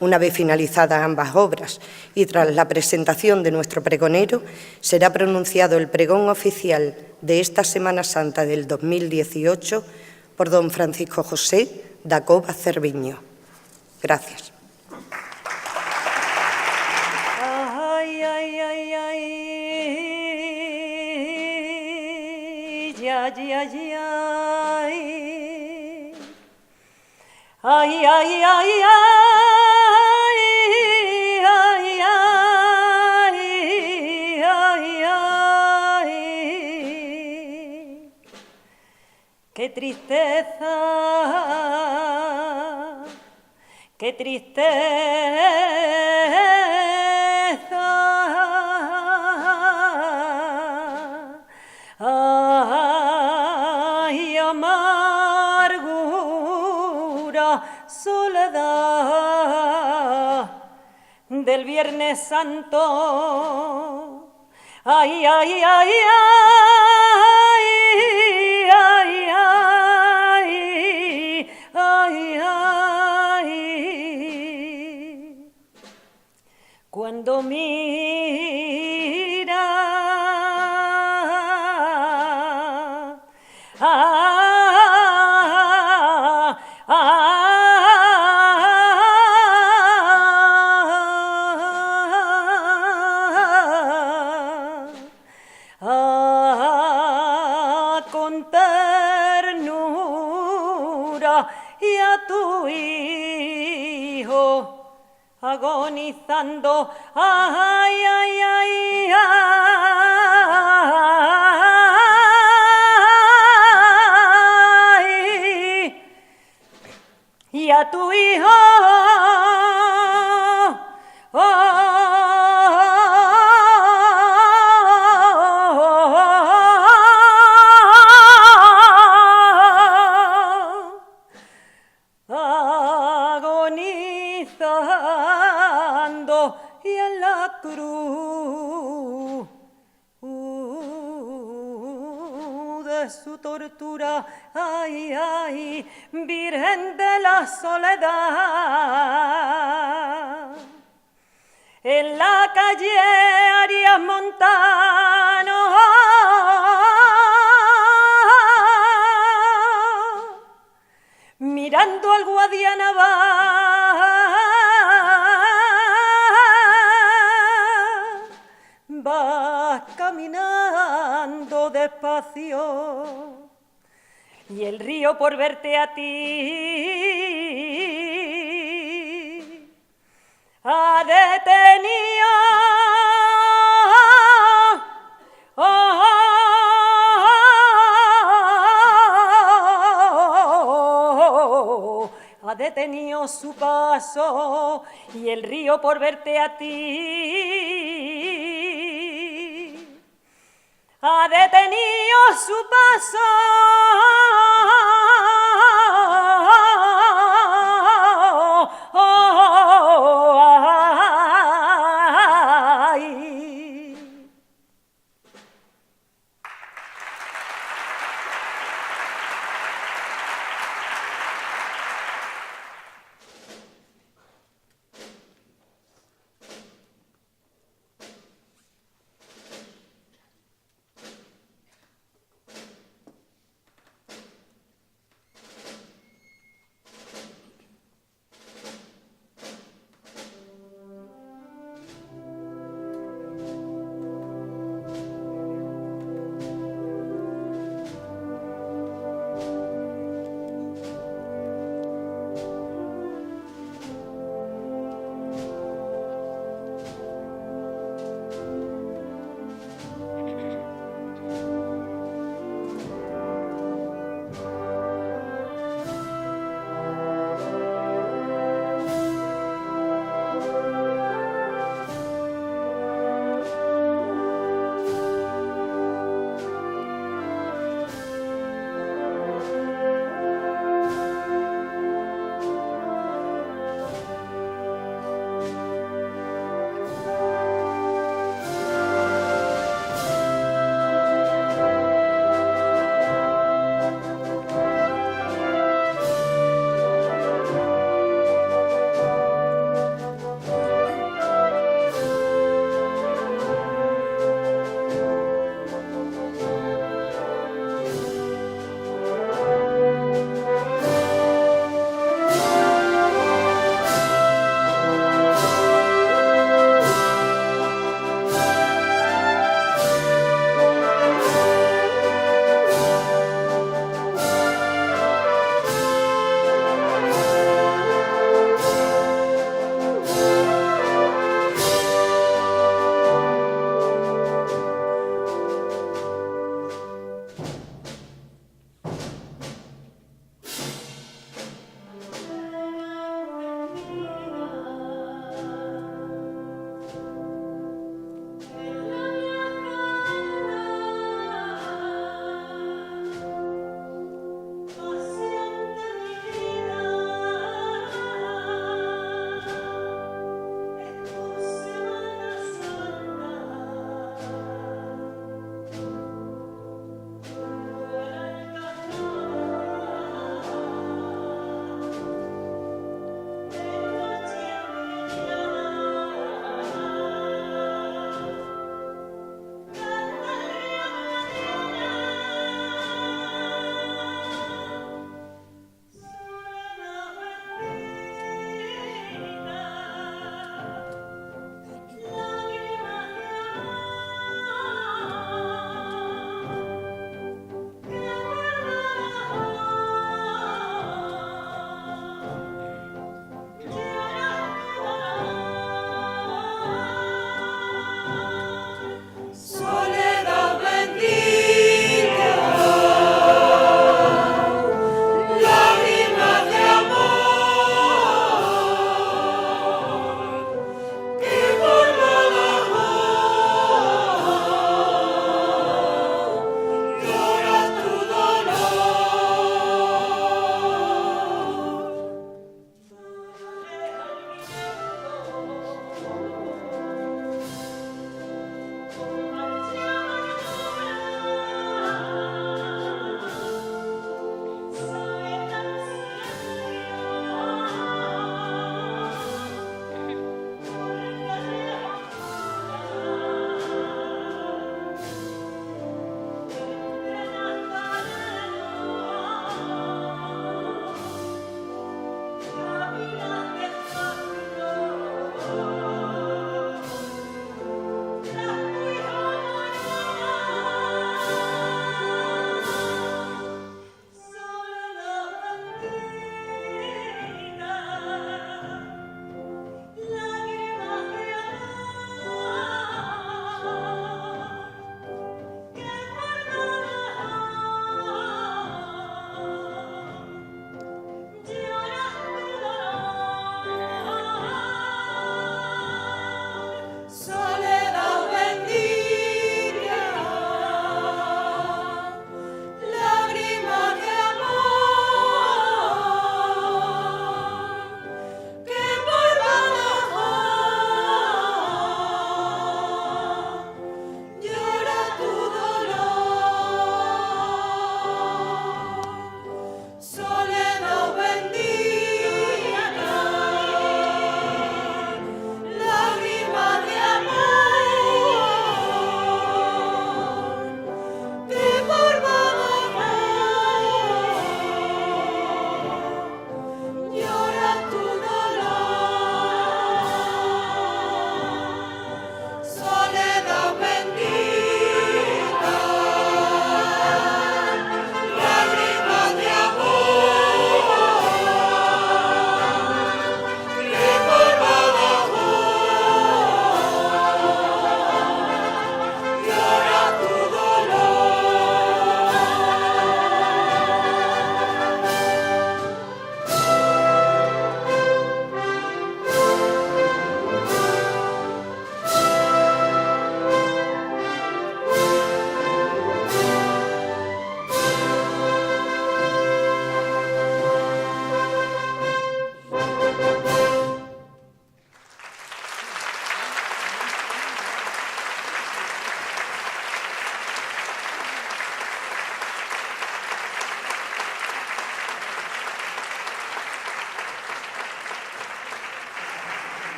Una vez finalizadas ambas obras y tras la presentación de nuestro pregonero, será pronunciado el pregón oficial de esta Semana Santa del 2018 por don Francisco José Dacova Cerviño. Gracias. Ay, ay, ay, ay, ay, ay, ay, ay, ay, ay, ay, qué tristeza, qué tristeza, ay, amargura, soledad del Viernes Santo, ay, ay, ay, ay. Cuando mira con ternura y a tu hijo agonizando, ay, ay, ay, ay, y a tu hijo, agonizando y en la cruz de su tortura, ay, ay, Virgen de la Soledad, en la calle Arias Montano, mirando al Guadiana vas caminando despacio y el río por verte a ti ha detenido, ha detenido su paso y el río por verte a ti ha detenido su paso.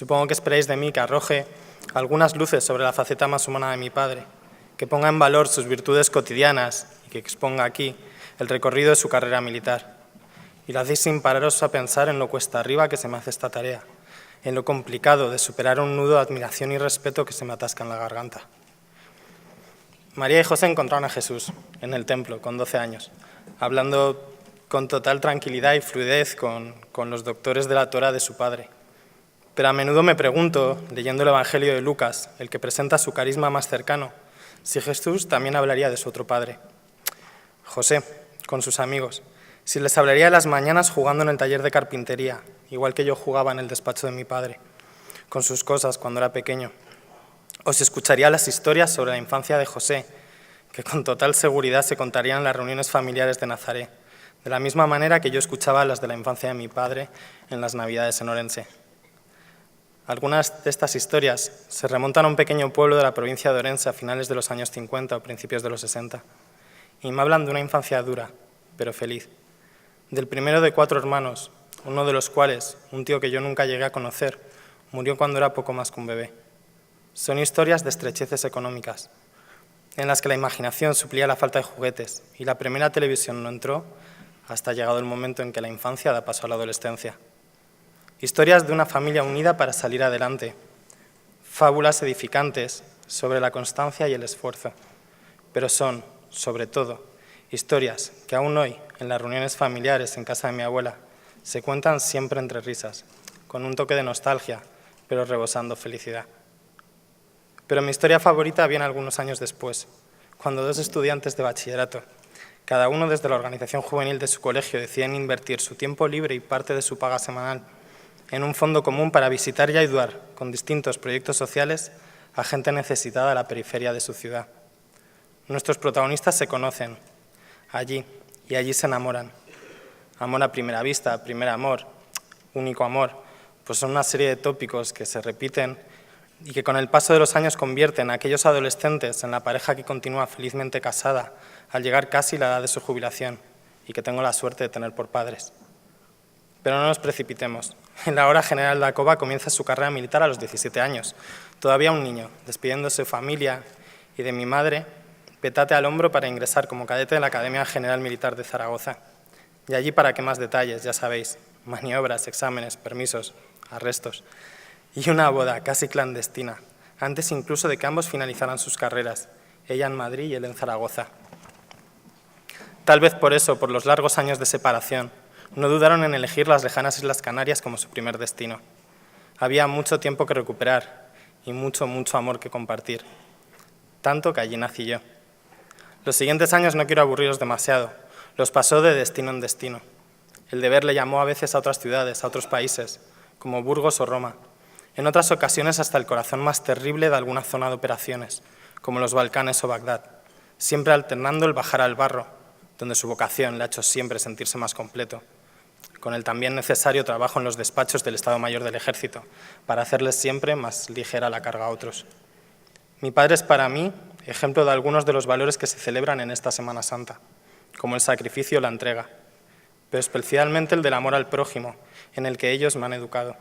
Supongo que esperáis de mí que arroje algunas luces sobre la faceta más humana de mi padre, que ponga en valor sus virtudes cotidianas y que exponga aquí el recorrido de su carrera militar. Y lo hacéis sin pararos a pensar en lo cuesta arriba que se me hace esta tarea, en lo complicado de superar un nudo de admiración y respeto que se me atasca en la garganta. María y José encontraron a Jesús en el templo con 12 años, hablando con total tranquilidad y fluidez con los doctores de la Torá de su padre. Pero a menudo me pregunto, leyendo el Evangelio de Lucas, el que presenta su carisma más cercano, si Jesús también hablaría de su otro padre, José, con sus amigos, si les hablaría de las mañanas jugando en el taller de carpintería, igual que yo jugaba en el despacho de mi padre, con sus cosas cuando era pequeño, o si escucharía las historias sobre la infancia de José, que con total seguridad se contarían en las reuniones familiares de Nazaret, de la misma manera que yo escuchaba las de la infancia de mi padre en las Navidades en Orense. Algunas de estas historias se remontan a un pequeño pueblo de la provincia de Orense a finales de los años 50 o principios de los 60, y me hablan de una infancia dura, pero feliz, del primero de 4 hermanos, uno de los cuales, un tío que yo nunca llegué a conocer, murió cuando era poco más que un bebé. Son historias de estrecheces económicas, en las que la imaginación suplía la falta de juguetes y la primera televisión no entró hasta llegado el momento en que la infancia da paso a la adolescencia. Historias de una familia unida para salir adelante, fábulas edificantes sobre la constancia y el esfuerzo, pero son, sobre todo, historias que aún hoy, en las reuniones familiares en casa de mi abuela, se cuentan siempre entre risas, con un toque de nostalgia, pero rebosando felicidad. Pero mi historia favorita viene algunos años después, cuando 2 estudiantes de bachillerato, cada uno desde la organización juvenil de su colegio, deciden invertir su tiempo libre y parte de su paga semanal en un fondo común para visitar y ayudar con distintos proyectos sociales a gente necesitada de la periferia de su ciudad. Nuestros protagonistas se conocen allí y allí se enamoran. Amor a primera vista, primer amor, único amor, pues son una serie de tópicos que se repiten y que con el paso de los años convierten a aquellos adolescentes en la pareja que continúa felizmente casada al llegar casi la edad de su jubilación y que tengo la suerte de tener por padres. Pero no nos precipitemos. En la hora general Dacoba comienza su carrera militar a los 17 años, todavía un niño, despidiéndose de su familia y de mi madre, petate al hombro para ingresar como cadete de la Academia General Militar de Zaragoza. Y allí, para qué más detalles, ya sabéis, maniobras, exámenes, permisos, arrestos. Y una boda casi clandestina, antes incluso de que ambos finalizaran sus carreras, ella en Madrid y él en Zaragoza. Tal vez por eso, por los largos años de separación, no dudaron en elegir las lejanas Islas Canarias como su primer destino. Había mucho tiempo que recuperar y mucho, mucho amor que compartir. Tanto que allí nací yo. Los siguientes años no quiero aburriros demasiado, los pasó de destino en destino. El deber le llamó a veces a otras ciudades, a otros países, como Burgos o Roma. En otras ocasiones hasta el corazón más terrible de alguna zona de operaciones, como los Balcanes o Bagdad, siempre alternando el bajar al barro, donde su vocación le ha hecho siempre sentirse más completo, con el también necesario trabajo en los despachos del Estado Mayor del Ejército, para hacerles siempre más ligera la carga a otros. Mi padre es para mí ejemplo de algunos de los valores que se celebran en esta Semana Santa, como el sacrificio o la entrega, pero especialmente el del amor al prójimo, en el que ellos me han educado.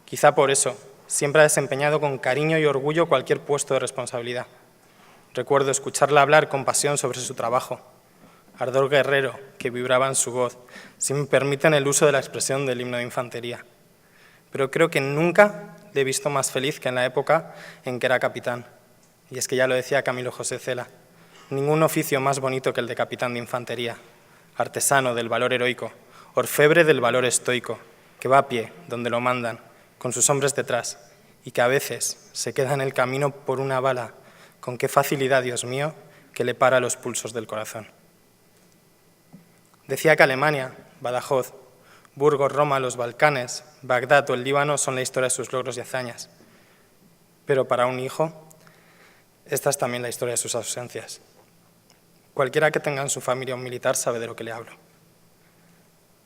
Quizá por eso siempre ha desempeñado con cariño y orgullo cualquier puesto de responsabilidad. Recuerdo escucharla hablar con pasión sobre su trabajo, ardor guerrero que vibraba en su voz, si me permiten el uso de la expresión del himno de infantería. Pero creo que nunca le he visto más feliz que en la época en que era capitán. Y es que ya lo decía Camilo José Cela, ningún oficio más bonito que el de capitán de infantería, artesano del valor heroico, orfebre del valor estoico, que va a pie donde lo mandan, con sus hombres detrás, y que a veces se queda en el camino por una bala, con qué facilidad, Dios mío, que le para los pulsos del corazón. Decía que Alemania, Badajoz, Burgos, Roma, los Balcanes, Bagdad o el Líbano son la historia de sus logros y hazañas. Pero para un hijo, esta es también la historia de sus ausencias. Cualquiera que tenga en su familia un militar sabe de lo que le hablo.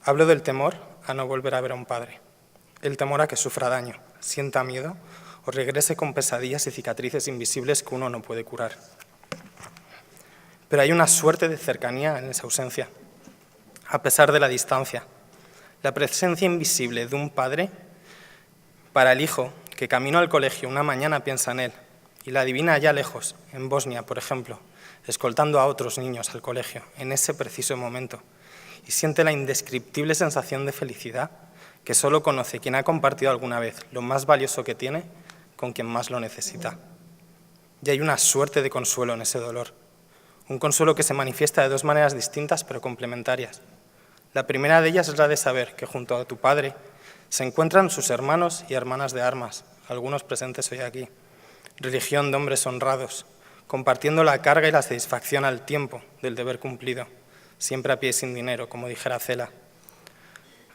Hablo del temor a no volver a ver a un padre, el temor a que sufra daño, sienta miedo o regrese con pesadillas y cicatrices invisibles que uno no puede curar. Pero hay una suerte de cercanía en esa ausencia, a pesar de la distancia. La presencia invisible de un padre Para el hijo, que camino al colegio una mañana piensa en él y la adivina allá lejos, en Bosnia, por ejemplo, escoltando a otros niños al colegio en ese preciso momento, y siente la indescriptible sensación de felicidad que solo conoce quien ha compartido alguna vez lo más valioso que tiene con quien más lo necesita. Y hay una suerte de consuelo en ese dolor, un consuelo que se manifiesta de dos maneras distintas pero complementarias. La primera de ellas es la de saber que junto a tu padre se encuentran sus hermanos y hermanas de armas, algunos presentes hoy aquí, religión de hombres honrados, compartiendo la carga y la satisfacción al tiempo del deber cumplido, siempre a pie y sin dinero, como dijera Cela.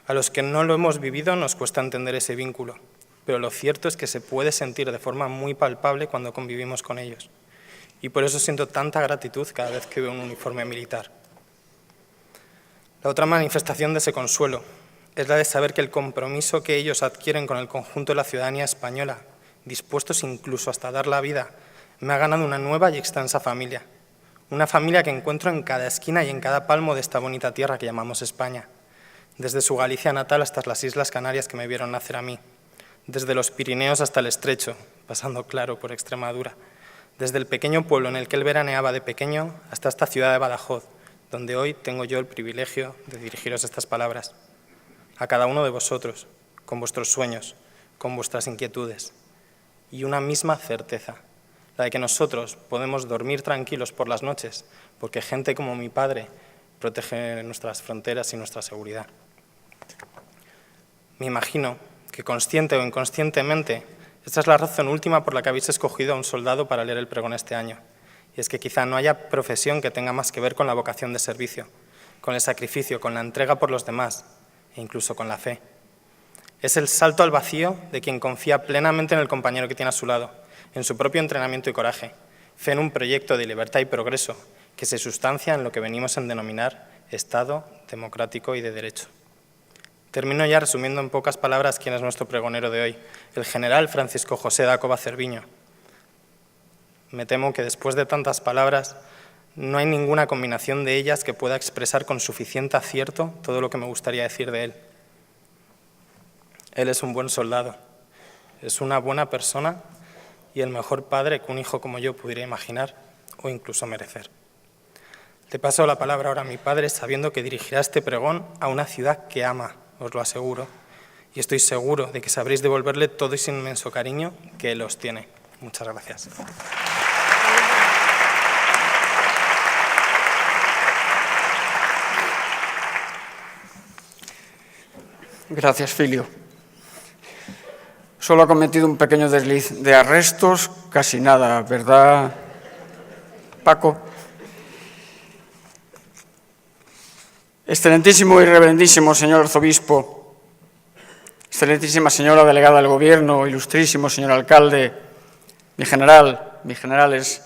A los que no lo hemos vivido nos cuesta entender ese vínculo, pero lo cierto es que se puede sentir de forma muy palpable cuando convivimos con ellos. Y por eso siento tanta gratitud cada vez que veo un uniforme militar. La otra manifestación de ese consuelo es la de saber que el compromiso que ellos adquieren con el conjunto de la ciudadanía española, dispuestos incluso hasta dar la vida, me ha ganado una nueva y extensa familia. Una familia que encuentro en cada esquina y en cada palmo de esta bonita tierra que llamamos España. Desde su Galicia natal hasta las Islas Canarias que me vieron nacer a mí. Desde los Pirineos hasta el Estrecho, pasando claro por Extremadura. Desde el pequeño pueblo en el que él veraneaba de pequeño hasta esta ciudad de Badajoz, donde hoy tengo yo el privilegio de dirigiros estas palabras. A cada uno de vosotros, con vuestros sueños, con vuestras inquietudes. Y una misma certeza, la de que nosotros podemos dormir tranquilos por las noches, porque gente como mi padre protege nuestras fronteras y nuestra seguridad. Me imagino que consciente o inconscientemente, esta es la razón última por la que habéis escogido a un soldado para leer el pregón este año. Y es que quizá no haya profesión que tenga más que ver con la vocación de servicio, con el sacrificio, con la entrega por los demás e incluso con la fe. Es el salto al vacío de quien confía plenamente en el compañero que tiene a su lado, en su propio entrenamiento y coraje, fe en un proyecto de libertad y progreso que se sustancia en lo que venimos a denominar Estado democrático y de derecho. Termino ya resumiendo en pocas palabras quién es nuestro pregonero de hoy, el general Francisco José Dacova Cerviño. Me temo que después de tantas palabras no hay ninguna combinación de ellas que pueda expresar con suficiente acierto todo lo que me gustaría decir de él. Él es un buen soldado, es una buena persona y el mejor padre que un hijo como yo pudiera imaginar o incluso merecer. Le paso la palabra ahora a mi padre sabiendo que dirigirá este pregón a una ciudad que ama, os lo aseguro, y estoy seguro de que sabréis devolverle todo ese inmenso cariño que él os tiene. Muchas gracias. Gracias, Filio. Solo ha cometido un pequeño desliz de arrestos, casi nada, ¿verdad, Paco? Excelentísimo y reverendísimo señor arzobispo, excelentísima señora delegada del Gobierno, ilustrísimo señor alcalde, mi generales,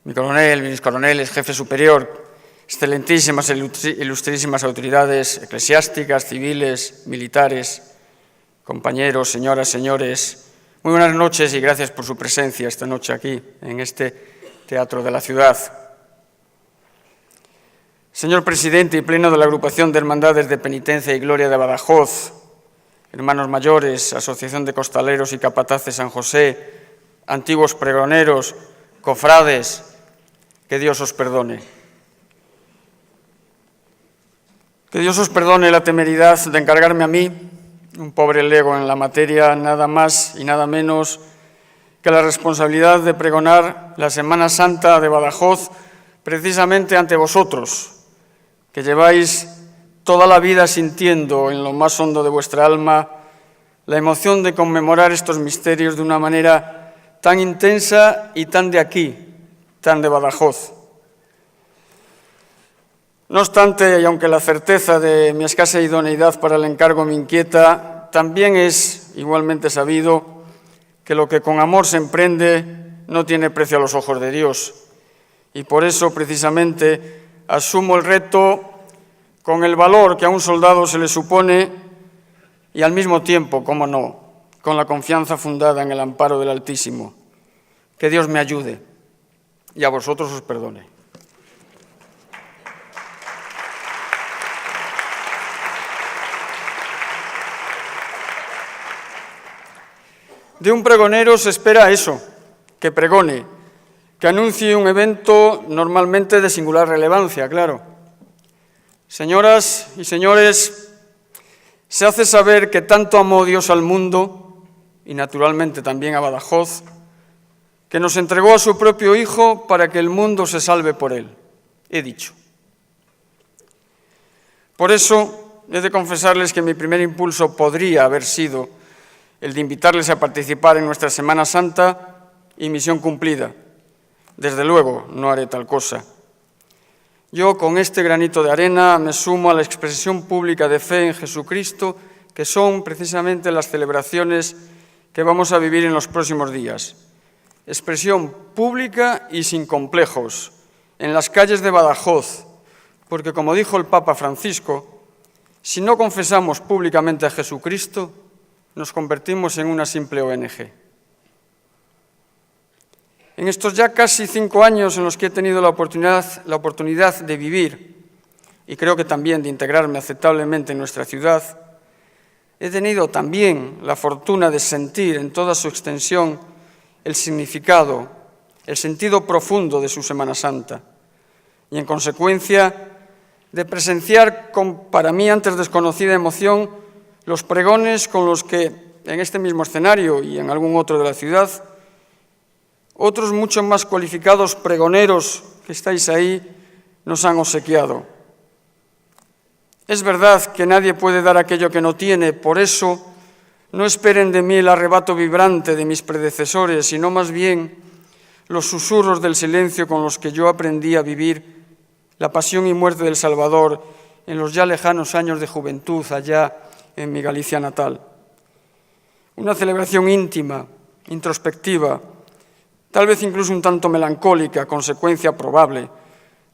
mi coronel, mis coroneles, jefe superior, excelentísimas e ilustrísimas autoridades eclesiásticas, civiles, militares, compañeros, señoras, señores, muy buenas noches y gracias por su presencia esta noche aquí, en este teatro de la ciudad. Señor presidente y pleno de la Agrupación de Hermandades de Penitencia y Gloria de Badajoz, hermanos mayores, Asociación de Costaleros y Capataces San José, antiguos pregoneros, cofrades, que Dios os perdone. Que Dios os perdone la temeridad de encargarme a mí, un pobre lego en la materia, nada más y nada menos que la responsabilidad de pregonar la Semana Santa de Badajoz precisamente ante vosotros, que lleváis toda la vida sintiendo en lo más hondo de vuestra alma la emoción de conmemorar estos misterios de una manera tan intensa y tan de aquí, tan de Badajoz. No obstante, y aunque la certeza de mi escasa idoneidad para el encargo me inquieta, también es igualmente sabido que lo que con amor se emprende no tiene precio a los ojos de Dios. Y por eso, precisamente, asumo el reto con el valor que a un soldado se le supone y al mismo tiempo, cómo no, con la confianza fundada en el amparo del Altísimo. Que Dios me ayude y a vosotros os perdone. De un pregonero se espera eso, que pregone, que anuncie un evento normalmente de singular relevancia, claro. Señoras y señores, se hace saber que tanto amó Dios al mundo, y naturalmente también a Badajoz, que nos entregó a su propio Hijo para que el mundo se salve por él. He dicho. Por eso, he de confesarles que mi primer impulso podría haber sido el de invitarles a participar en nuestra Semana Santa y misión cumplida. Desde luego, no haré tal cosa. Yo, con este granito de arena, me sumo a la expresión pública de fe en Jesucristo, que son precisamente las celebraciones que vamos a vivir en los próximos días. Expresión pública y sin complejos, en las calles de Badajoz, porque, como dijo el Papa Francisco, si no confesamos públicamente a Jesucristo, nos convertimos en una simple ONG. En estos ya casi 5 años en los que he tenido la oportunidad de vivir, y creo que también de integrarme aceptablemente en nuestra ciudad, he tenido también la fortuna de sentir en toda su extensión el significado, el sentido profundo de su Semana Santa, y en consecuencia de presenciar con, para mí antes desconocida emoción, los pregones con los que en este mismo escenario y en algún otro de la ciudad, otros mucho más cualificados pregoneros que estáis ahí nos han obsequiado. Es verdad que nadie puede dar aquello que no tiene, por eso no esperen de mí el arrebato vibrante de mis predecesores, sino más bien los susurros del silencio con los que yo aprendí a vivir la pasión y muerte del Salvador en los ya lejanos años de juventud allá en mi Galicia natal. Una celebración íntima, introspectiva, tal vez incluso un tanto melancólica, consecuencia probable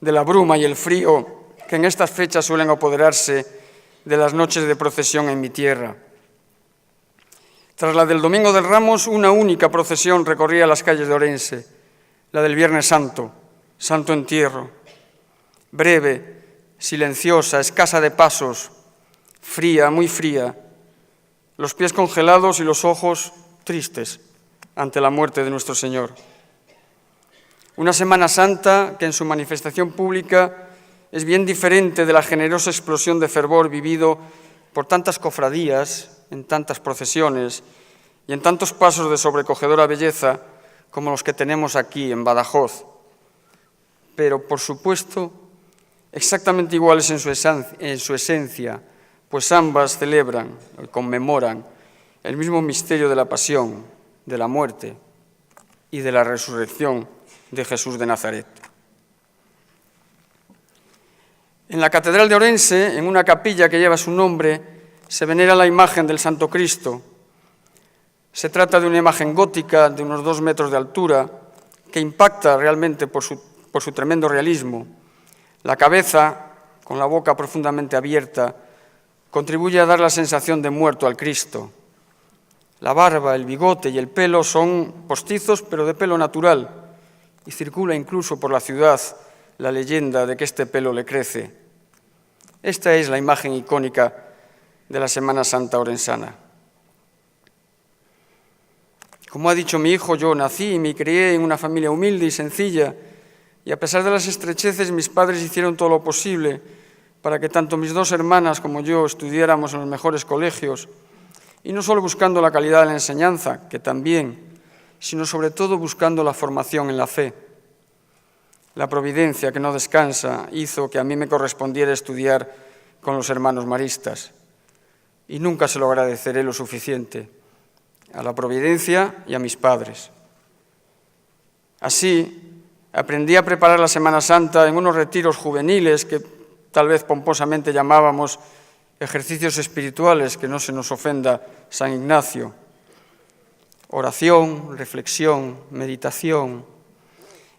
de la bruma y el frío que en estas fechas suelen apoderarse de las noches de procesión en mi tierra. Tras la del Domingo de Ramos, una única procesión recorría las calles de Orense, la del Viernes Santo, Santo Entierro. Breve, silenciosa, escasa de pasos, fría, muy fría, los pies congelados y los ojos tristes ante la muerte de nuestro Señor. Una Semana Santa que en su manifestación pública es bien diferente de la generosa explosión de fervor vivido por tantas cofradías, en tantas procesiones y en tantos pasos de sobrecogedora belleza como los que tenemos aquí en Badajoz. Pero, por supuesto, exactamente iguales en su esencia, pues ambas celebran y conmemoran el mismo misterio de la pasión, de la muerte y de la resurrección de Jesús de Nazaret. En la Catedral de Orense, en una capilla que lleva su nombre, se venera la imagen del Santo Cristo. Se trata de una imagen gótica de unos 2 metros de altura que impacta realmente por su tremendo realismo. La cabeza, con la boca profundamente abierta, contribuye a dar la sensación de muerto al Cristo. La barba, el bigote y el pelo son postizos, pero de pelo natural, y circula incluso por la ciudad la leyenda de que este pelo le crece. Esta es la imagen icónica de la Semana Santa orensana. Como ha dicho mi hijo, yo nací y me crié en una familia humilde y sencilla, y a pesar de las estrecheces, mis padres hicieron todo lo posible para que tanto mis 2 hermanas como yo estudiáramos en los mejores colegios, y no solo buscando la calidad de la enseñanza, que también, sino sobre todo buscando la formación en la fe. La providencia, que no descansa, hizo que a mí me correspondiera estudiar con los hermanos maristas, y nunca se lo agradeceré lo suficiente a la providencia y a mis padres. Así, aprendí a preparar la Semana Santa en unos retiros juveniles que tal vez pomposamente llamábamos ejercicios espirituales, que no se nos ofenda San Ignacio. Oración, reflexión, meditación.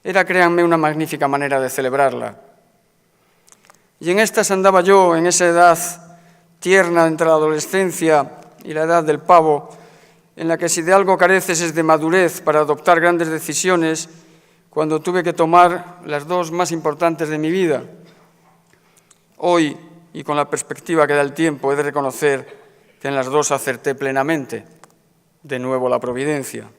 Era, créanme, una magnífica manera de celebrarla. Y en estas andaba yo, en esa edad tierna entre la adolescencia y la edad del pavo, en la que si de algo careces es de madurez para adoptar grandes decisiones, cuando tuve que tomar las 2 más importantes de mi vida. Hoy, y con la perspectiva que da el tiempo, he de reconocer que en las 2 acerté plenamente. de nuevo la providencia.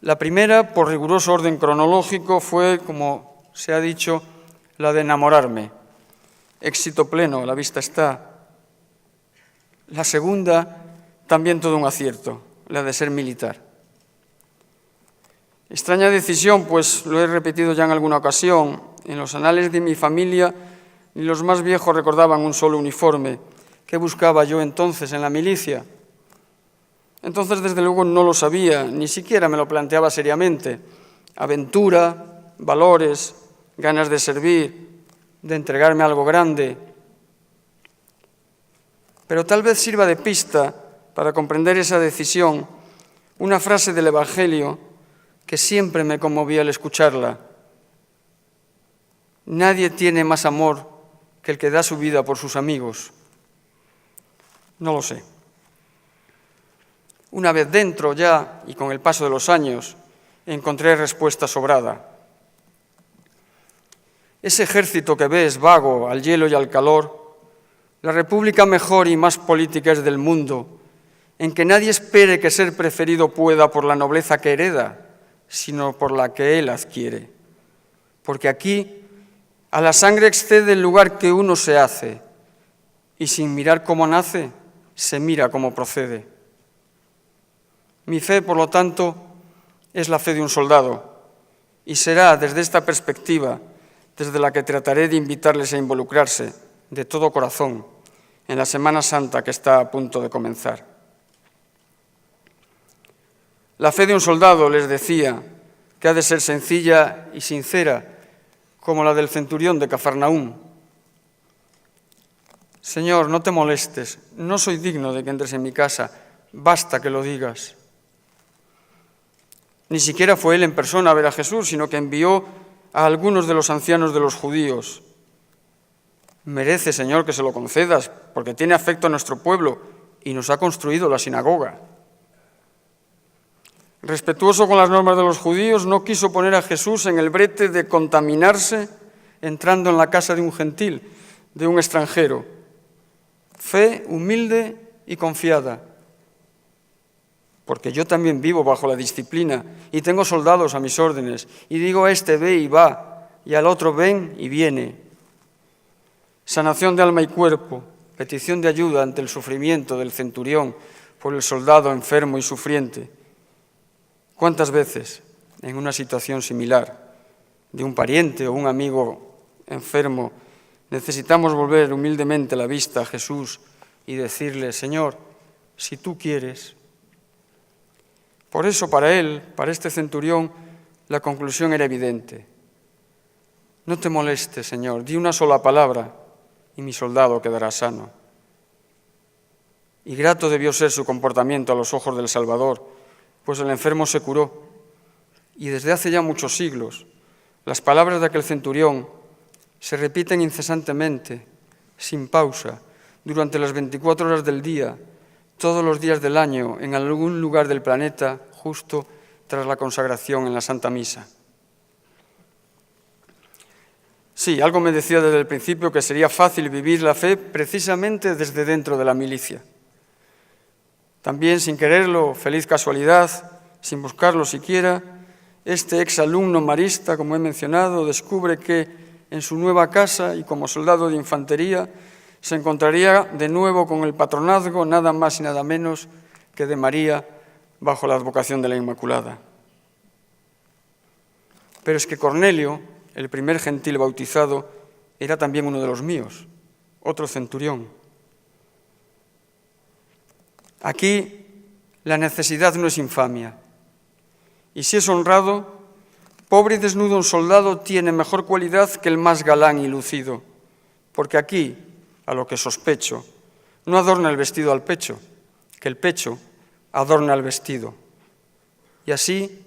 La primera, por riguroso orden cronológico, fue, como se ha dicho, la de enamorarme. Éxito pleno, a la vista está. La segunda, también todo un acierto, la de ser militar. Extraña decisión, pues lo he repetido ya en alguna ocasión. En los anales de mi familia, ni los más viejos recordaban un solo uniforme. ¿Qué buscaba yo entonces en la milicia? Entonces, desde luego, no lo sabía, ni siquiera me lo planteaba seriamente. Aventura, valores, ganas de servir, de entregarme a algo grande. Pero tal vez sirva de pista para comprender esa decisión una frase del Evangelio que siempre me conmovía al escucharla. Nadie tiene más amor que el que da su vida por sus amigos. No lo sé. Una vez dentro ya, y con el paso de los años, encontré respuesta sobrada. Ese ejército que ves vago al hielo y al calor, la república mejor y más política es del mundo, en que nadie espere que ser preferido pueda por la nobleza que hereda, sino por la que él adquiere. Porque aquí a la sangre excede el lugar que uno se hace, y sin mirar cómo nace, se mira cómo procede. Mi fe, por lo tanto, es la fe de un soldado, y será desde esta perspectiva desde la que trataré de invitarles a involucrarse de todo corazón en la Semana Santa que está a punto de comenzar. La fe de un soldado, les decía, que ha de ser sencilla y sincera, como la del centurión de Cafarnaúm. Señor, no te molestes, no soy digno de que entres en mi casa, basta que lo digas. Ni siquiera fue él en persona a ver a Jesús, sino que envió a algunos de los ancianos de los judíos. Merece, Señor, que se lo concedas, porque tiene afecto a nuestro pueblo y nos ha construido la sinagoga. Respetuoso con las normas de los judíos, no quiso poner a Jesús en el brete de contaminarse entrando en la casa de un gentil, de un extranjero. Fe humilde y confiada, porque yo también vivo bajo la disciplina y tengo soldados a mis órdenes, y digo a este ve y va, y al otro ven y viene. Sanación de alma y cuerpo, petición de ayuda ante el sufrimiento del centurión por el soldado enfermo y sufriente. ¿Cuántas veces, en una situación similar, de un pariente o un amigo enfermo, necesitamos volver humildemente la vista a Jesús y decirle, Señor, si tú quieres? Por eso para él, para este centurión, la conclusión era evidente. No te molestes, Señor, di una sola palabra y mi soldado quedará sano. Y grato debió ser su comportamiento a los ojos del Salvador, pues el enfermo se curó. Y desde hace ya muchos siglos, las palabras de aquel centurión se repiten incesantemente, sin pausa, durante las 24 horas del día, todos los días del año, en algún lugar del planeta, justo tras la consagración en la Santa Misa. Sí, algo me decía desde el principio que sería fácil vivir la fe precisamente desde dentro de la milicia. También, sin quererlo, feliz casualidad, sin buscarlo siquiera, este exalumno marista, como he mencionado, descubre que en su nueva casa y como soldado de infantería se encontraría de nuevo con el patronazgo nada más y nada menos que de María bajo la advocación de la Inmaculada. Pero es que Cornelio, el primer gentil bautizado, era también uno de los míos, otro centurión. Aquí la necesidad no es infamia. Y si es honrado, pobre y desnudo un soldado tiene mejor cualidad que el más galán y lucido, porque aquí, a lo que sospecho, no adorna el vestido al pecho, que el pecho adorna el vestido. Y así,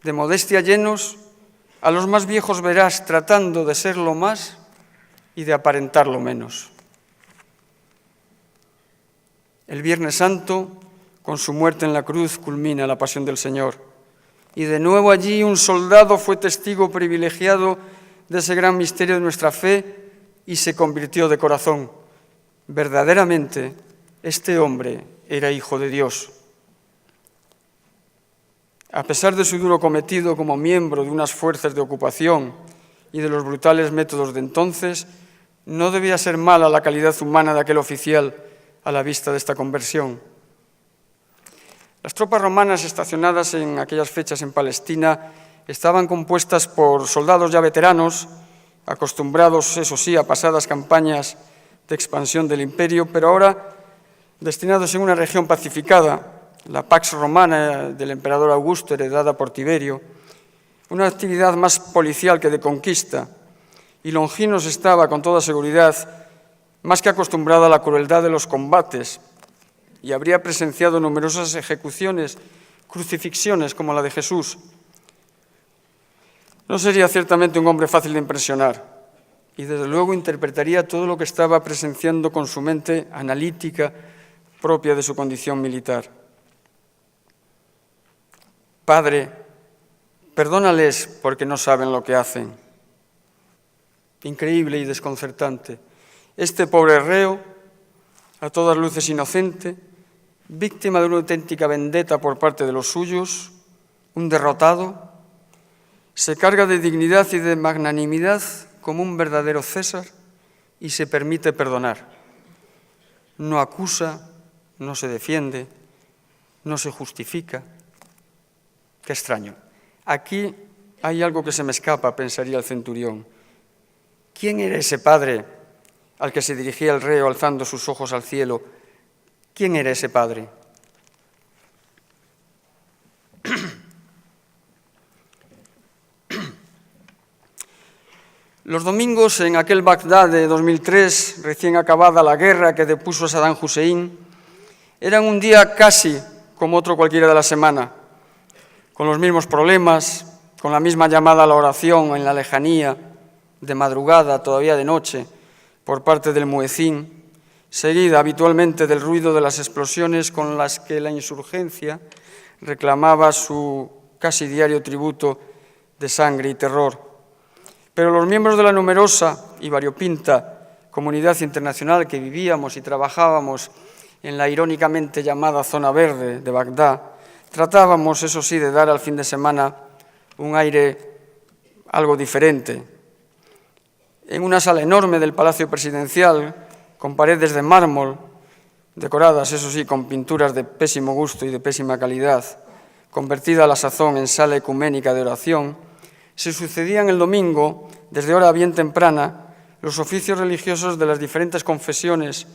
de modestia llenos, a los más viejos verás tratando de ser lo más y de aparentar lo menos. El Viernes Santo, con su muerte en la cruz, culmina la pasión del Señor. Y de nuevo allí un soldado fue testigo privilegiado de ese gran misterio de nuestra fe y se convirtió de corazón. Verdaderamente, este hombre era hijo de Dios. A pesar de su duro cometido como miembro de unas fuerzas de ocupación y de los brutales métodos de entonces, no debía ser mala la calidad humana de aquel oficial a la vista de esta conversión. Las tropas romanas estacionadas en aquellas fechas en Palestina estaban compuestas por soldados ya veteranos, acostumbrados, eso sí, a pasadas campañas de expansión del imperio, pero ahora destinados en una región pacificada, la Pax Romana del emperador Augusto, heredada por Tiberio, una actividad más policial que de conquista, y Longinos estaba, con toda seguridad, más que acostumbrado a la crueldad de los combates, y habría presenciado numerosas ejecuciones, crucifixiones como la de Jesús. No sería ciertamente un hombre fácil de impresionar, y desde luego interpretaría todo lo que estaba presenciando con su mente analítica propia de su condición militar. Padre, perdónales porque no saben lo que hacen. Increíble y desconcertante. Este pobre reo, a todas luces inocente, víctima de una auténtica vendetta por parte de los suyos, un derrotado, se carga de dignidad y de magnanimidad como un verdadero César y se permite perdonar. No acusa, no se defiende, no se justifica. Qué extraño. Aquí hay algo que se me escapa, pensaría el centurión. ¿Quién era ese padre al que se dirigía el reo alzando sus ojos al cielo? ¿Quién era ese padre? Los domingos en aquel Bagdad de 2003, recién acabada la guerra que depuso a Saddam Hussein, eran un día casi como otro cualquiera de la semana, con los mismos problemas, con la misma llamada a la oración en la lejanía, de madrugada, todavía de noche, por parte del muecín, seguida habitualmente del ruido de las explosiones con las que la insurgencia reclamaba su casi diario tributo de sangre y terror. Pero los miembros de la numerosa y variopinta comunidad internacional que vivíamos y trabajábamos en la irónicamente llamada Zona Verde de Bagdad, tratábamos, eso sí, de dar al fin de semana un aire algo diferente. En una sala enorme del Palacio Presidencial, con paredes de mármol, decoradas, eso sí, con pinturas de pésimo gusto y de pésima calidad, convertida a la sazón en sala ecuménica de oración, se sucedían el domingo, desde hora bien temprana, los oficios religiosos de las diferentes confesiones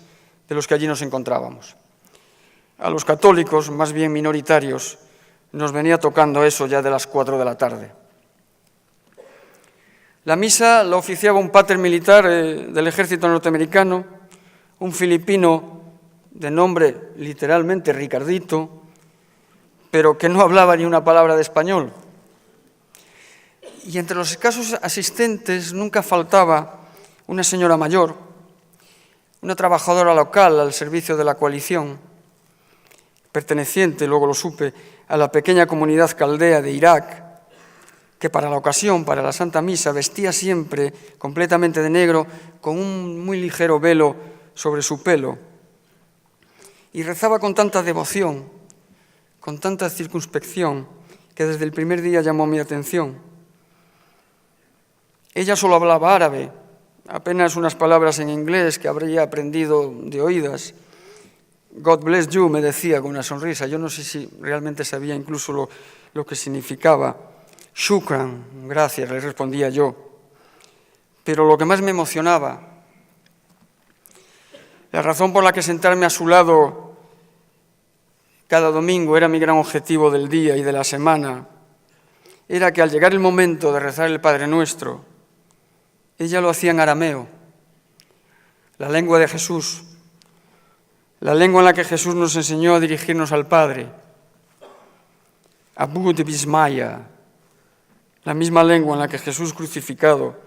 de los que allí nos encontrábamos. A los católicos, más bien minoritarios, nos venía tocando eso ya de las 4 de la tarde. La misa la oficiaba un pater militar del ejército norteamericano, un filipino de nombre literalmente Ricardito, pero que no hablaba ni una palabra de español. Y entre los escasos asistentes nunca faltaba una señora mayor, una trabajadora local al servicio de la coalición, perteneciente, luego lo supe, a la pequeña comunidad caldea de Irak, que para la ocasión, para la Santa Misa, vestía siempre completamente de negro, con un muy ligero velo sobre su pelo, y rezaba con tanta devoción, con tanta circunspección, que desde el primer día llamó mi atención. Ella solo hablaba árabe, apenas unas palabras en inglés que habría aprendido de oídas. God bless you, me decía con una sonrisa. Yo no sé si realmente sabía incluso lo que significaba. Shukran, gracias, le respondía yo. Pero lo que más me emocionaba, la razón por la que sentarme a su lado cada domingo era mi gran objetivo del día y de la semana, era que al llegar el momento de rezar el Padre Nuestro, ella lo hacía en arameo, la lengua de Jesús, la lengua en la que Jesús nos enseñó a dirigirnos al Padre. Abu de Bismaya, la misma lengua en la que Jesús crucificado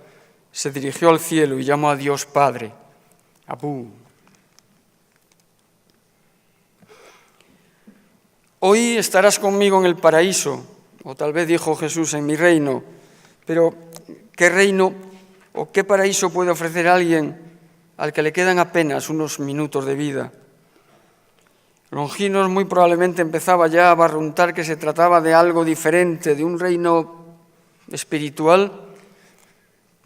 se dirigió al cielo y llamó a Dios Padre. Abu. Hoy estarás conmigo en el paraíso, o tal vez dijo Jesús en mi reino, pero ¿qué reino o qué paraíso puede ofrecer a alguien al que le quedan apenas unos minutos de vida? Longinos muy probablemente empezaba ya a barruntar que se trataba de algo diferente, de un reino espiritual,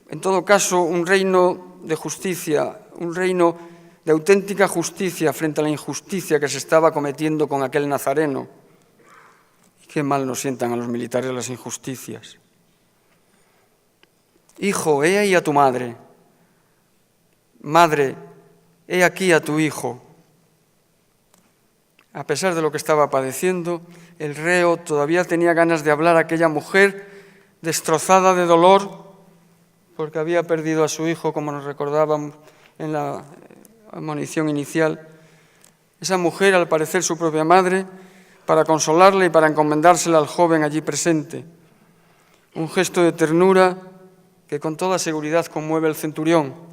en todo caso un reino de justicia, un reino de auténtica justicia frente a la injusticia que se estaba cometiendo con aquel nazareno. Y qué mal nos sientan a los militares las injusticias. Hijo, he ahí a tu madre. Madre, he aquí a tu hijo. A pesar de lo que estaba padeciendo, el reo todavía tenía ganas de hablar a aquella mujer destrozada de dolor porque había perdido a su hijo, como nos recordaban en la admonición inicial. Esa mujer, al parecer su propia madre, para consolarle y para encomendársela al joven allí presente. Un gesto de ternura que con toda seguridad conmueve al centurión,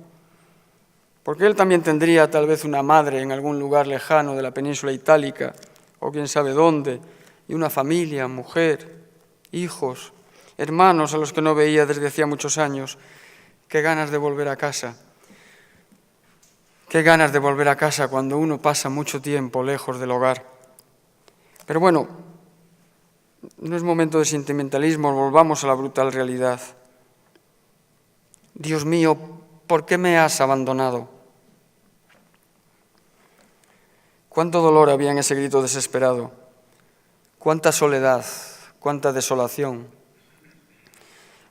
porque él también tendría tal vez una madre en algún lugar lejano de la península itálica, o quién sabe dónde, y una familia, mujer, hijos, hermanos a los que no veía desde hacía muchos años. Qué ganas de volver a casa. Qué ganas de volver a casa cuando uno pasa mucho tiempo lejos del hogar. Pero bueno, no es momento de sentimentalismo, volvamos a la brutal realidad. Dios mío, ¿por qué me has abandonado? Cuánto dolor había en ese grito desesperado, cuánta soledad, cuánta desolación.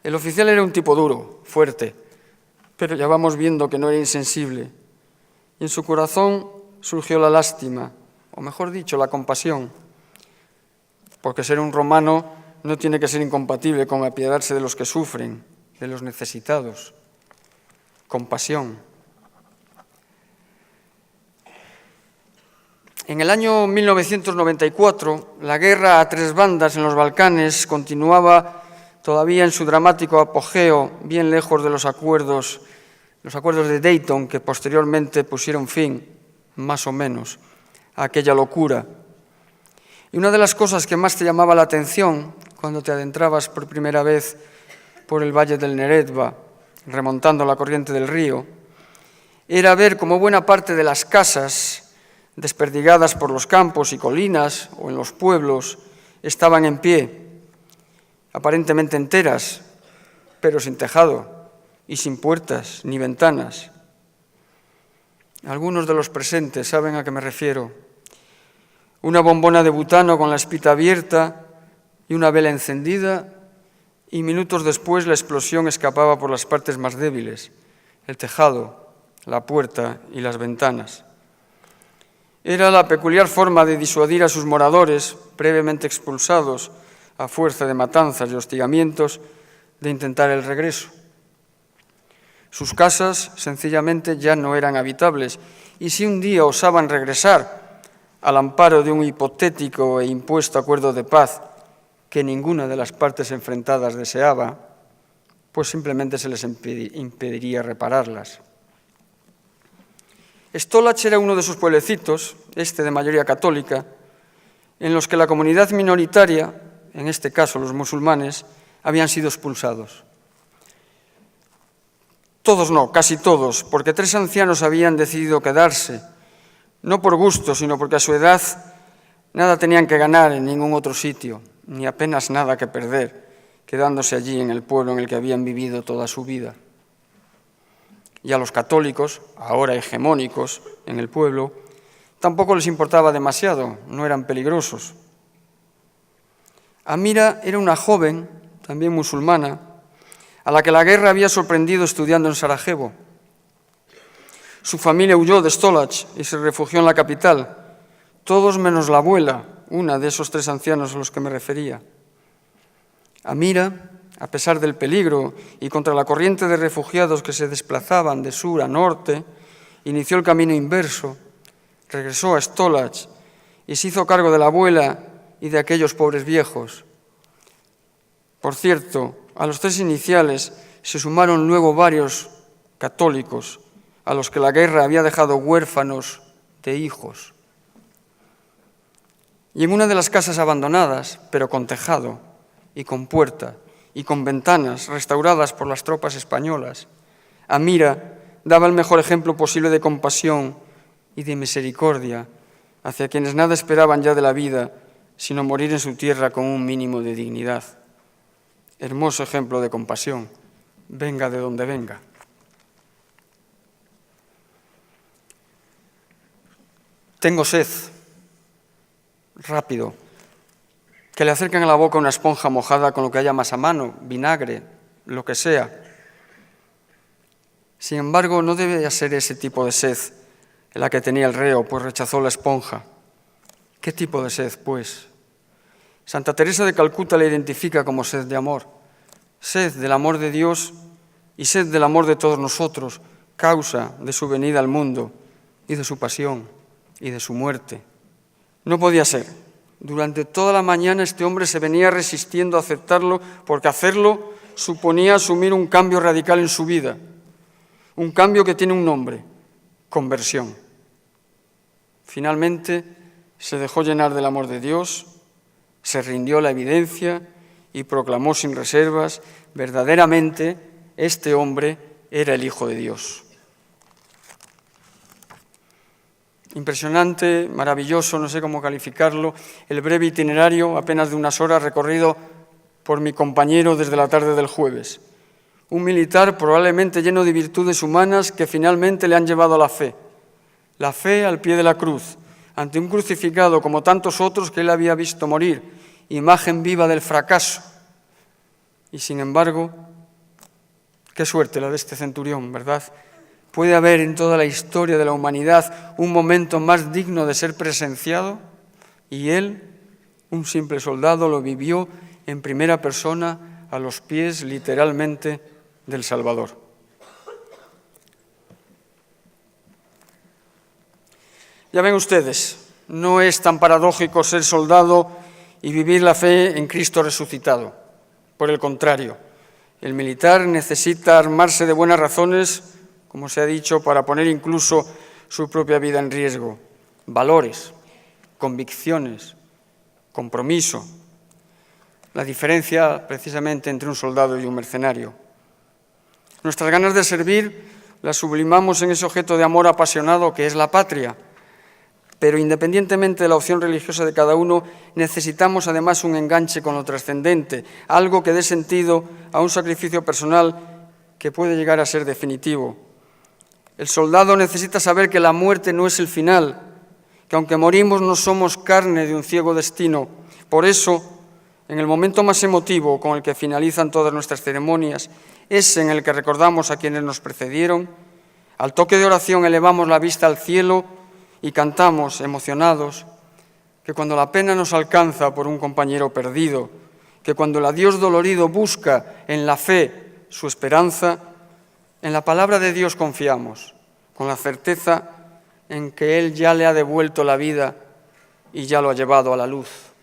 El oficial era un tipo duro, fuerte, pero ya vamos viendo que no era insensible. Y en su corazón surgió la lástima, o mejor dicho, la compasión, porque ser un romano no tiene que ser incompatible con apiadarse de los que sufren, de los necesitados. Compasión. En el año 1994, la guerra a tres bandas en los Balcanes continuaba todavía en su dramático apogeo, bien lejos de los acuerdos de Dayton, que posteriormente pusieron fin, más o menos, a aquella locura. Y una de las cosas que más te llamaba la atención cuando te adentrabas por primera vez por el valle del Neretva, remontando la corriente del río, era ver cómo buena parte de las casas desperdigadas por los campos y colinas o en los pueblos estaban en pie, aparentemente enteras, pero sin tejado y sin puertas ni ventanas. Algunos de los presentes saben a qué me refiero. Una bombona de butano con la espita abierta y una vela encendida, y minutos después la explosión escapaba por las partes más débiles, el tejado, la puerta y las ventanas. Era la peculiar forma de disuadir a sus moradores, previamente expulsados a fuerza de matanzas y hostigamientos, de intentar el regreso. Sus casas, sencillamente, ya no eran habitables, y si un día osaban regresar al amparo de un hipotético e impuesto acuerdo de paz que ninguna de las partes enfrentadas deseaba, pues simplemente se les impediría repararlas. Stolac era uno de esos pueblecitos, de mayoría católica, en los que la comunidad minoritaria, en este caso los musulmanes, habían sido expulsados. Todos no, casi todos, porque tres ancianos habían decidido quedarse, no por gusto, sino porque a su edad nada tenían que ganar en ningún otro sitio, ni apenas nada que perder, quedándose allí en el pueblo en el que habían vivido toda su vida. Y a los católicos, ahora hegemónicos en el pueblo, tampoco les importaba demasiado, no eran peligrosos. Amira era una joven, también musulmana, a la que la guerra había sorprendido estudiando en Sarajevo. Su familia huyó de Stolac y se refugió en la capital, todos menos la abuela, una de esos tres ancianos a los que me refería. Amira, a pesar del peligro y contra la corriente de refugiados que se desplazaban de sur a norte, inició el camino inverso, regresó a Stolac y se hizo cargo de la abuela y de aquellos pobres viejos. Por cierto, a los tres iniciales se sumaron luego varios católicos a los que la guerra había dejado huérfanos de hijos. Y en una de las casas abandonadas, pero con tejado y con puerta y con ventanas restauradas por las tropas españolas, Amira daba el mejor ejemplo posible de compasión y de misericordia hacia quienes nada esperaban ya de la vida, sino morir en su tierra con un mínimo de dignidad. Hermoso ejemplo de compasión, venga de donde venga. Tengo sed, rápido, que le acercan a la boca una esponja mojada con lo que haya más a mano, vinagre, lo que sea. Sin embargo, no debe ser ese tipo de sed la que tenía el reo, pues rechazó la esponja. ¿Qué tipo de sed, pues? Santa Teresa de Calcuta la identifica como sed de amor, sed del amor de Dios y sed del amor de todos nosotros, causa de su venida al mundo y de su pasión y de su muerte. No podía ser. Durante toda la mañana este hombre se venía resistiendo a aceptarlo porque hacerlo suponía asumir un cambio radical en su vida, un cambio que tiene un nombre, conversión. Finalmente se dejó llenar del amor de Dios, se rindió a la evidencia y proclamó sin reservas, verdaderamente este hombre era el Hijo de Dios. Impresionante, maravilloso, no sé cómo calificarlo, el breve itinerario, apenas de unas horas, recorrido por mi compañero desde la tarde del jueves. Un militar probablemente lleno de virtudes humanas que finalmente le han llevado a la fe al pie de la cruz, ante un crucificado como tantos otros que él había visto morir, imagen viva del fracaso. Y sin embargo, qué suerte la de este centurión, ¿verdad? ¿Puede haber en toda la historia de la humanidad un momento más digno de ser presenciado? Y él, un simple soldado, lo vivió en primera persona a los pies, literalmente, del Salvador. Ya ven ustedes, no es tan paradójico ser soldado y vivir la fe en Cristo resucitado. Por el contrario, el militar necesita armarse de buenas razones, como se ha dicho, para poner incluso su propia vida en riesgo. Valores, convicciones, compromiso. La diferencia, precisamente, entre un soldado y un mercenario. Nuestras ganas de servir las sublimamos en ese objeto de amor apasionado que es la patria. Pero independientemente de la opción religiosa de cada uno, necesitamos además un enganche con lo trascendente, algo que dé sentido a un sacrificio personal que puede llegar a ser definitivo. El soldado necesita saber que la muerte no es el final, que aunque morimos no somos carne de un ciego destino. Por eso, en el momento más emotivo con el que finalizan todas nuestras ceremonias, ese en el que recordamos a quienes nos precedieron, al toque de oración elevamos la vista al cielo y cantamos, emocionados, que cuando la pena nos alcanza por un compañero perdido, que cuando el adiós dolorido busca en la fe su esperanza, en la palabra de Dios confiamos, con la certeza en que Él ya le ha devuelto la vida y ya lo ha llevado a la luz.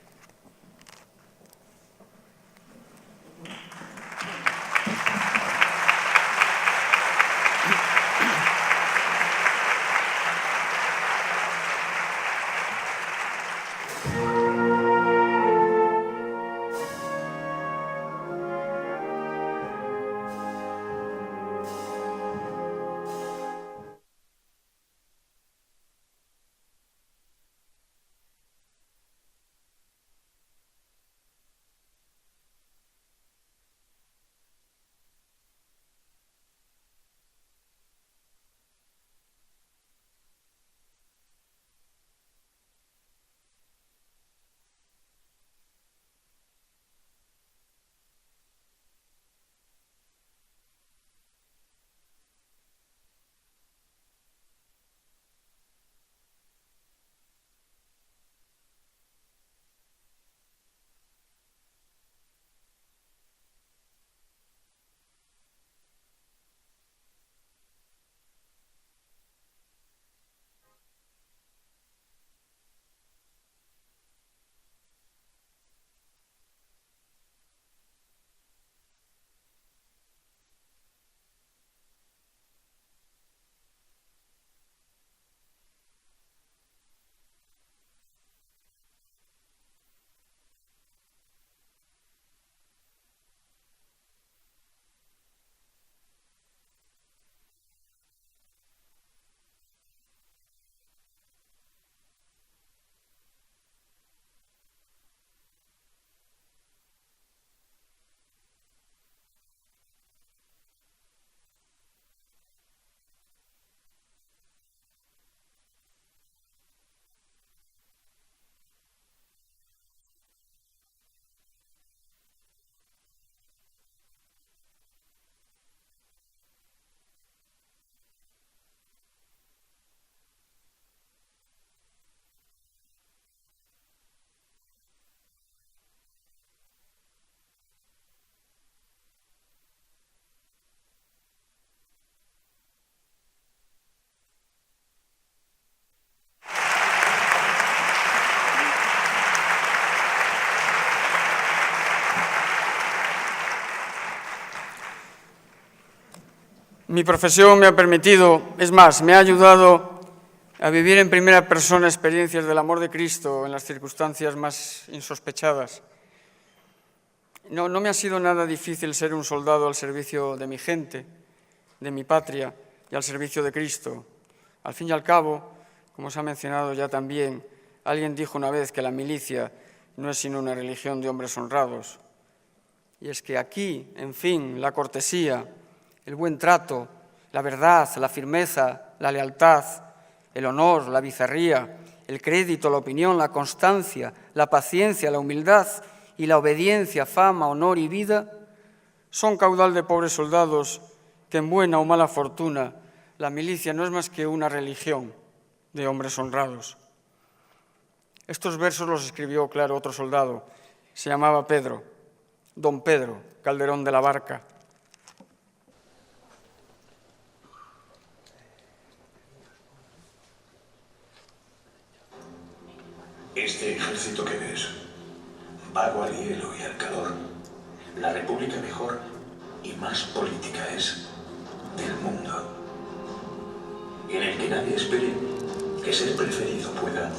Mi profesión me ha permitido, es más, me ha ayudado a vivir en primera persona experiencias del amor de Cristo en las circunstancias más insospechadas. No me ha sido nada difícil ser un soldado al servicio de mi gente, de mi patria y al servicio de Cristo. Al fin y al cabo, como se ha mencionado ya también, alguien dijo una vez que la milicia no es sino una religión de hombres honrados. Y es que aquí, en fin, la cortesía, el buen trato, la verdad, la firmeza, la lealtad, el honor, la bizarría, el crédito, la opinión, la constancia, la paciencia, la humildad y la obediencia, fama, honor y vida, son caudal de pobres soldados que en buena o mala fortuna la milicia no es más que una religión de hombres honrados. Estos versos los escribió, claro, otro soldado, se llamaba Pedro, don Pedro Calderón de la Barca. Este ejército que ves, vago al hielo y al calor, la república mejor y más política es del mundo, en el que nadie espere que ser preferido pueda,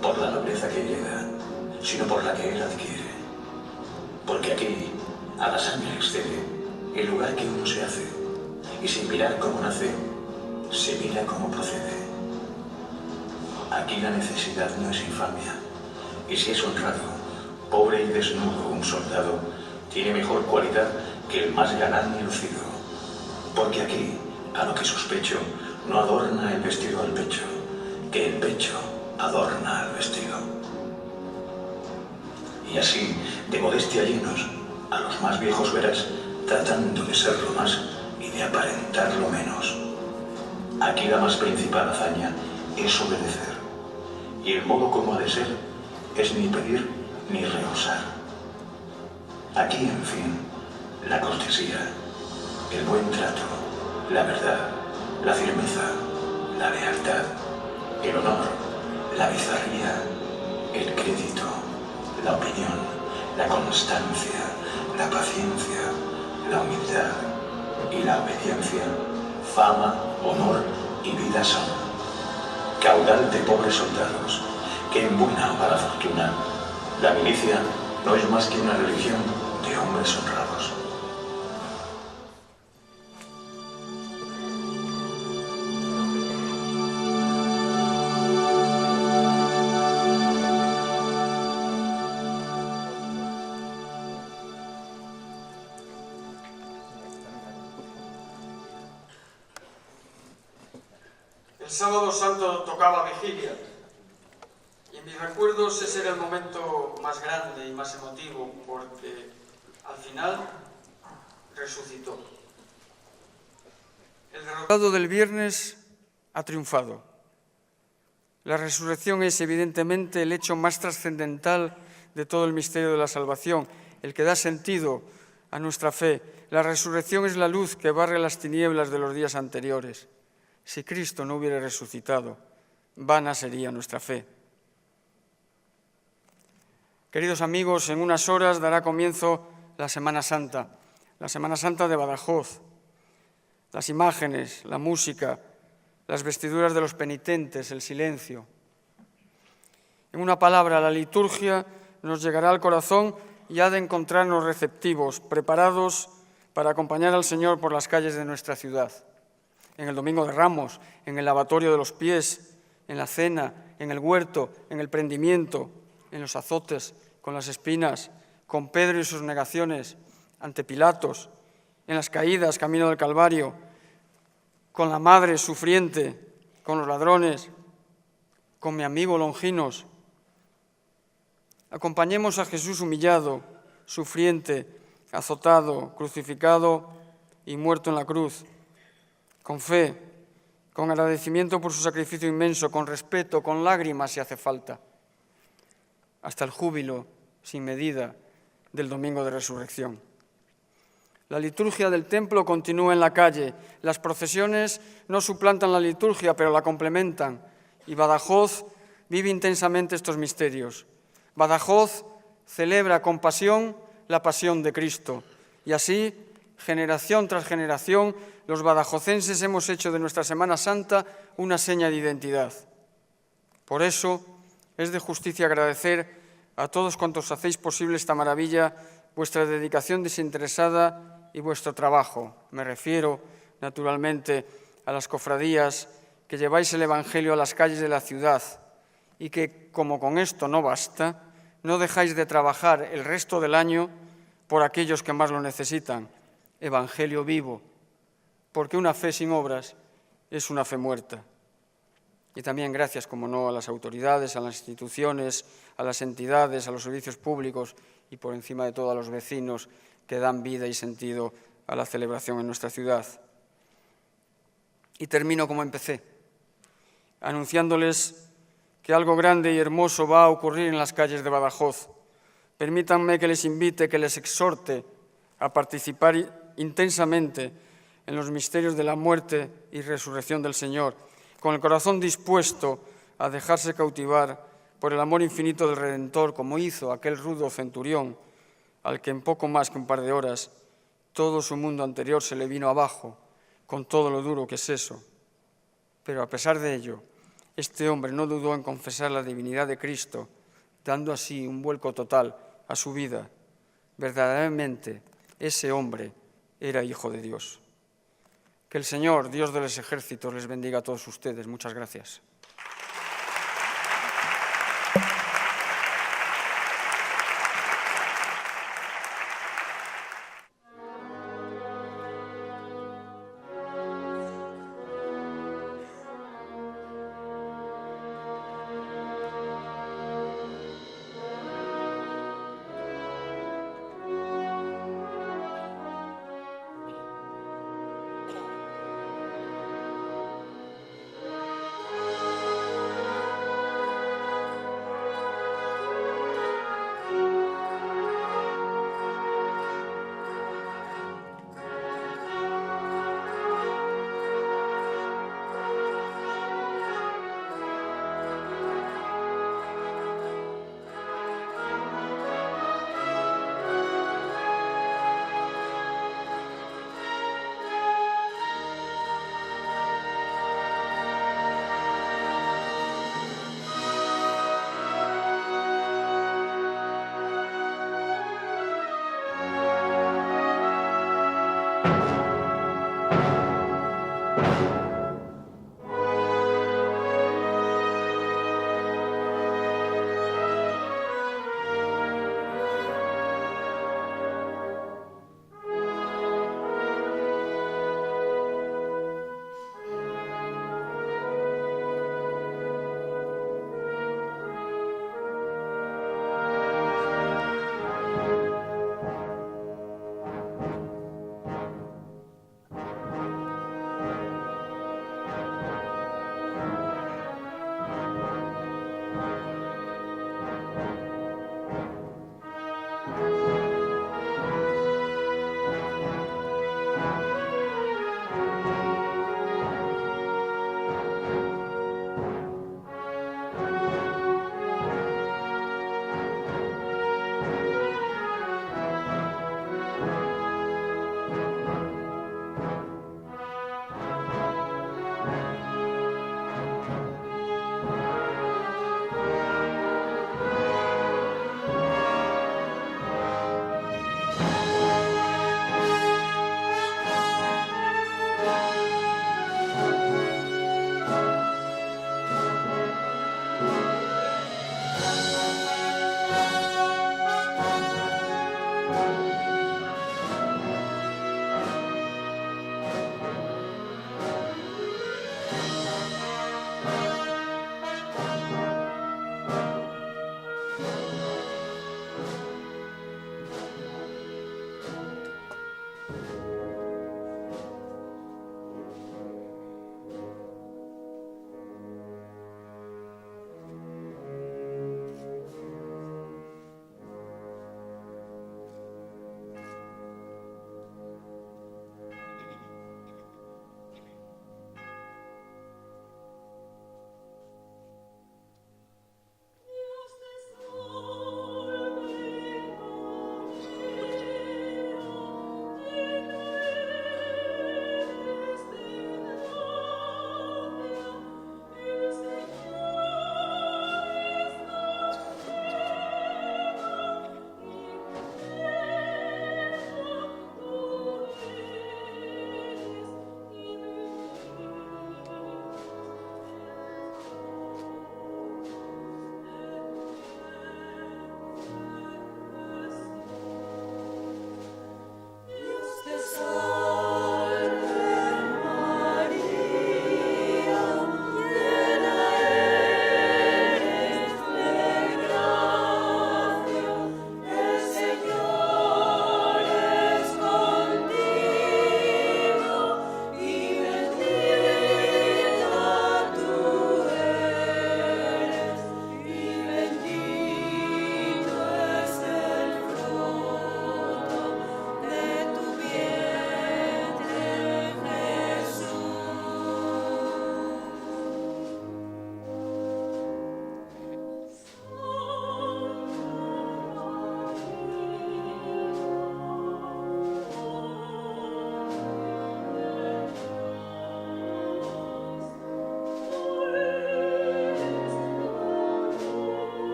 por la nobleza que hereda, sino por la que él adquiere. Porque aquí, a la sangre excede el lugar que uno se hace, y sin mirar cómo nace, se mira cómo procede. Aquí la necesidad no es infamia, y si es honrado, pobre y desnudo un soldado, tiene mejor cualidad que el más galán y lucido. Porque aquí, a lo que sospecho, no adorna el vestido al pecho, que el pecho adorna al vestido. Y así, de modestia llenos, a los más viejos verás, tratando de ser lo más y de aparentar lo menos. Aquí la más principal hazaña es obedecer, y el modo como ha de ser es ni pedir ni rehusar. Aquí, en fin, la cortesía, el buen trato, la verdad, la firmeza, la lealtad, el honor, la bizarría, el crédito, la opinión, la constancia, la paciencia, la humildad y la obediencia, fama, honor y vida son caudal de pobres soldados, que en buena o mala fortuna, la milicia no es más que una religión de hombres honrados. El sábado santo tocaba vigilia y en mis recuerdos ese era el momento más grande y más emotivo porque al final resucitó. El derrotado del viernes ha triunfado. La resurrección es evidentemente el hecho más trascendental de todo el misterio de la salvación, el que da sentido a nuestra fe. La resurrección es la luz que barre las tinieblas de los días anteriores. Si Cristo no hubiera resucitado, vana sería nuestra fe. Queridos amigos, en unas horas dará comienzo la Semana Santa de Badajoz. Las imágenes, la música, las vestiduras de los penitentes, el silencio. En una palabra, la liturgia nos llegará al corazón y ha de encontrarnos receptivos, preparados para acompañar al Señor por las calles de nuestra ciudad. En el Domingo de Ramos, en el lavatorio de los pies, en la cena, en el huerto, en el prendimiento, en los azotes, con las espinas, con Pedro y sus negaciones ante Pilatos, en las caídas camino del Calvario, con la madre sufriente, con los ladrones, con mi amigo Longinos. Acompañemos a Jesús humillado, sufriente, azotado, crucificado y muerto en la cruz, con fe, con agradecimiento por su sacrificio inmenso, con respeto, con lágrimas si hace falta, hasta el júbilo sin medida del Domingo de Resurrección. La liturgia del templo continúa en la calle. Las procesiones no suplantan la liturgia, pero la complementan. Y Badajoz vive intensamente estos misterios. Badajoz celebra con pasión la pasión de Cristo. Y así, generación tras generación, los badajocenses hemos hecho de nuestra Semana Santa una seña de identidad. Por eso es de justicia agradecer a todos cuantos hacéis posible esta maravilla, vuestra dedicación desinteresada y vuestro trabajo. Me refiero, naturalmente, a las cofradías que lleváis el Evangelio a las calles de la ciudad y que, como con esto no basta, no dejáis de trabajar el resto del año por aquellos que más lo necesitan. Evangelio vivo, porque una fe sin obras es una fe muerta. Y también gracias, como no, a las autoridades, a las instituciones, a las entidades, a los servicios públicos y, por encima de todo, a los vecinos que dan vida y sentido a la celebración en nuestra ciudad. Y termino como empecé, anunciándoles que algo grande y hermoso va a ocurrir en las calles de Badajoz. Permítanme que les invite, que les exhorte a participar intensamente en los misterios de la muerte y resurrección del Señor, con el corazón dispuesto a dejarse cautivar por el amor infinito del Redentor, como hizo aquel rudo centurión, al que en poco más que un par de horas todo su mundo anterior se le vino abajo, con todo lo duro que es eso. Pero a pesar de ello, este hombre no dudó en confesar la divinidad de Cristo, dando así un vuelco total a su vida. Verdaderamente, ese hombre era hijo de Dios. Que el Señor, Dios de los ejércitos, les bendiga a todos ustedes. Muchas gracias.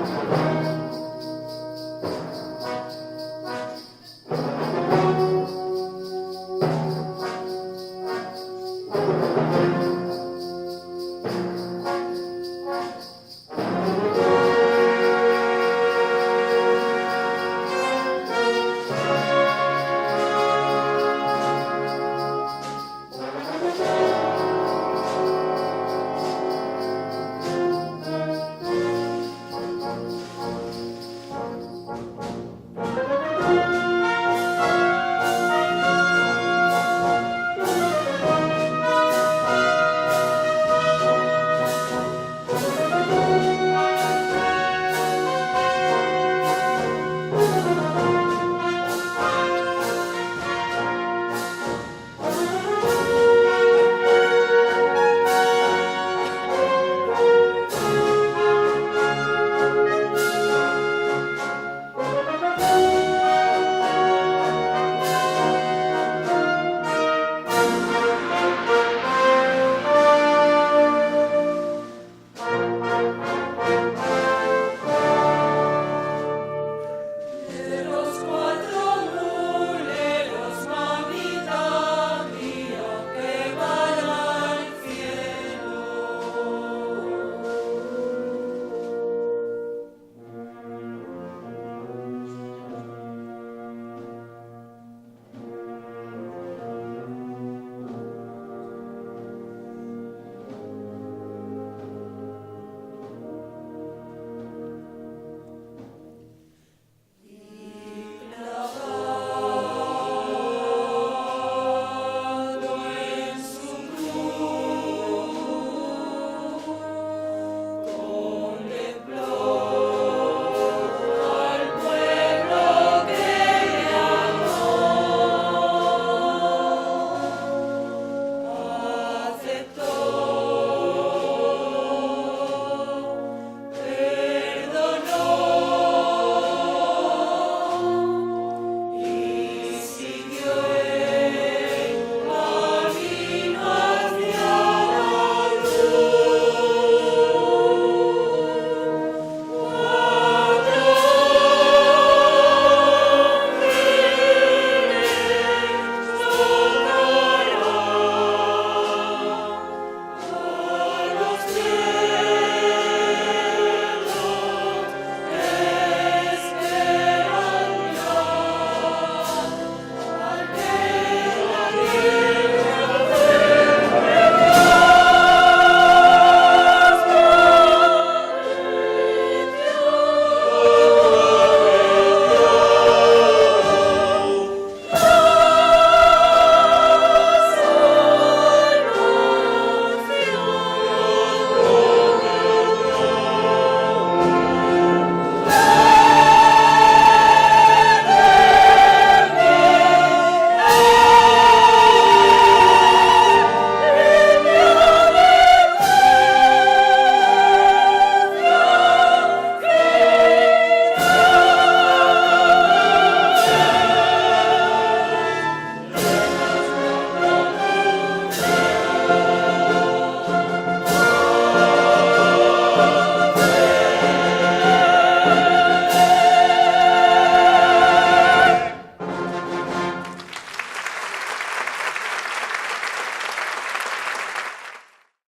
Gracias.